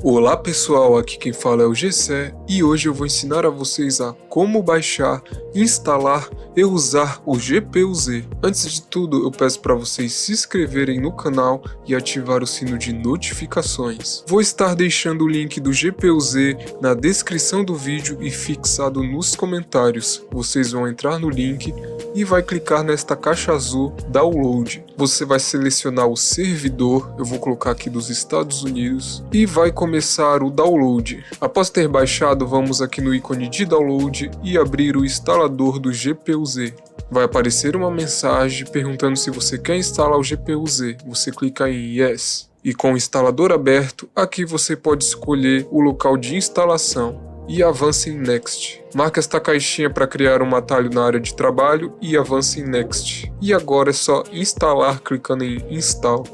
Olá pessoal, aqui quem fala é o Gessé e hoje eu vou ensinar a vocês a como baixar, instalar e usar o GPU-Z. Antes de tudo, eu peço para vocês se inscreverem no canal e ativar o sino de notificações. Vou estar deixando o link do GPU-Z na descrição do vídeo e fixado nos comentários. Vocês vão entrar no link e vai clicar nesta caixa azul Download. Você vai selecionar o servidor, eu vou colocar aqui dos Estados Unidos, e vai começar o download. Após ter baixado, vamos aqui no ícone de download e abrir o instalador do GPU-Z. Vai aparecer uma mensagem perguntando se você quer instalar o GPU-Z. Você clica em Yes. E com o instalador aberto, aqui você pode escolher o local de instalação e avance em Next. Marque esta caixinha para criar um atalho na área de trabalho e avance em Next. E agora é só instalar clicando em Install.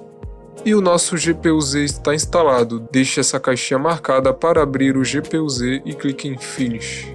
E o nosso GPU-Z está instalado. Deixe essa caixinha marcada para abrir o GPU-Z e clique em Finish.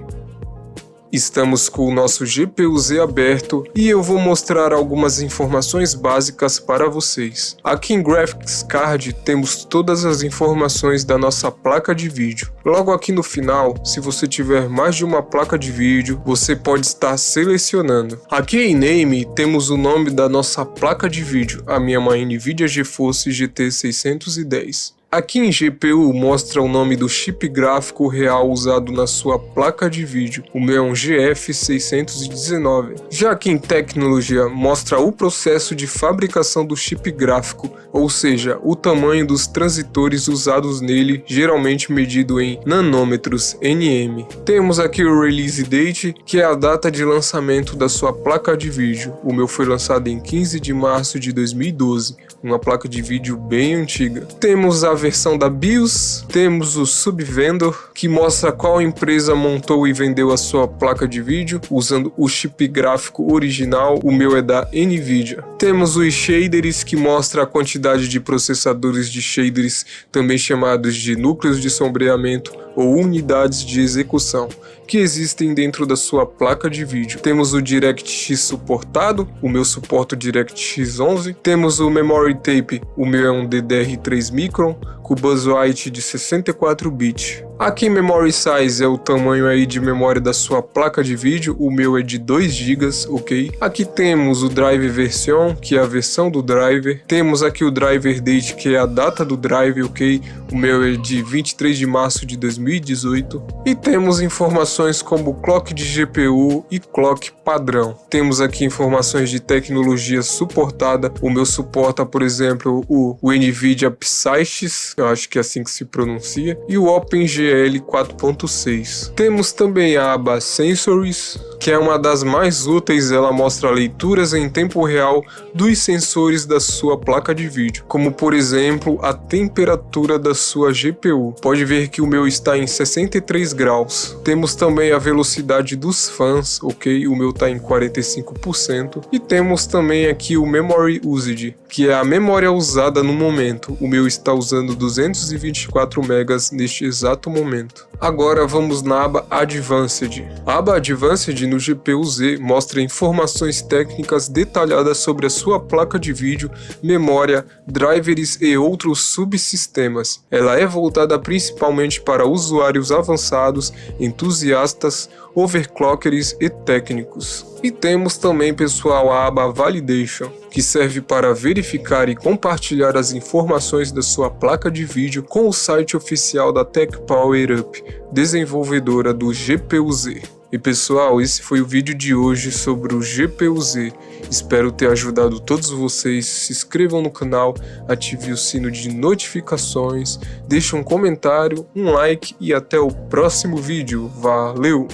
Estamos com o nosso GPU-Z aberto e eu vou mostrar algumas informações básicas para vocês. Aqui em Graphics Card temos todas as informações da nossa placa de vídeo. Logo aqui no final, se você tiver mais de uma placa de vídeo, você pode estar selecionando. Aqui em Name temos o nome da nossa placa de vídeo, a minha é uma NVIDIA GeForce GT 610. Aqui em GPU mostra o nome do chip gráfico real usado na sua placa de vídeo, o meu é um GF619. Já aqui em tecnologia mostra o processo de fabricação do chip gráfico, ou seja, o tamanho dos transitores usados nele, geralmente medido em nanômetros nm. Temos aqui o Release Date, que é a data de lançamento da sua placa de vídeo, o meu foi lançado em 15 de março de 2012, uma placa de vídeo bem antiga. Temos a versão da BIOS, temos o Subvendor, que mostra qual empresa montou e vendeu a sua placa de vídeo, usando o chip gráfico original, o meu é da NVIDIA. Temos os shaders, que mostra a quantidade de processadores de shaders, também chamados de núcleos de sombreamento ou unidades de execução, que existem dentro da sua placa de vídeo. Temos o DirectX suportado, o meu suporta o DirectX 11. Temos o Memory Tape, o meu é um DDR3 Micron, com bus weight de 64 bits. Aqui em Memory Size é o tamanho aí de memória da sua placa de vídeo, o meu é de 2 GB, ok? Aqui temos o Driver Version, que é a versão do driver. Temos aqui o Driver Date, que é a data do driver, ok? O meu é de 23 de março de 2018. E temos informações como clock de GPU e clock padrão. Temos aqui informações de tecnologia suportada. O meu suporta, por exemplo, o NVIDIA PsyX, eu acho que é assim que se pronuncia, e o OpenGL 4.6. Temos também a aba Sensors, que é uma das mais úteis. Ela mostra leituras em tempo real dos sensores da sua placa de vídeo, como por exemplo a temperatura da sua GPU. Pode ver que o meu está em 63 graus. Temos também a velocidade dos fãs, ok? O meu está em 45%. E temos também aqui o Memory Usage, que é a memória usada no momento. O meu está usando 224 megas neste exato momento. Agora vamos na aba Advanced. A aba Advanced no GPU-Z mostra informações técnicas detalhadas sobre a sua placa de vídeo, memória, drivers e outros subsistemas. Ela é voltada principalmente para usuários avançados, entusiastas, overclockers e técnicos. E temos também, pessoal, a aba Validation, que serve para verificar e compartilhar as informações da sua placa de vídeo com o site oficial da TechPowerUp, desenvolvedora do GPU-Z. E pessoal, esse foi o vídeo de hoje sobre o GPU-Z. Espero ter ajudado todos vocês. Se inscrevam no canal, ative o sino de notificações, deixe um comentário, um like e até o próximo vídeo. Valeu!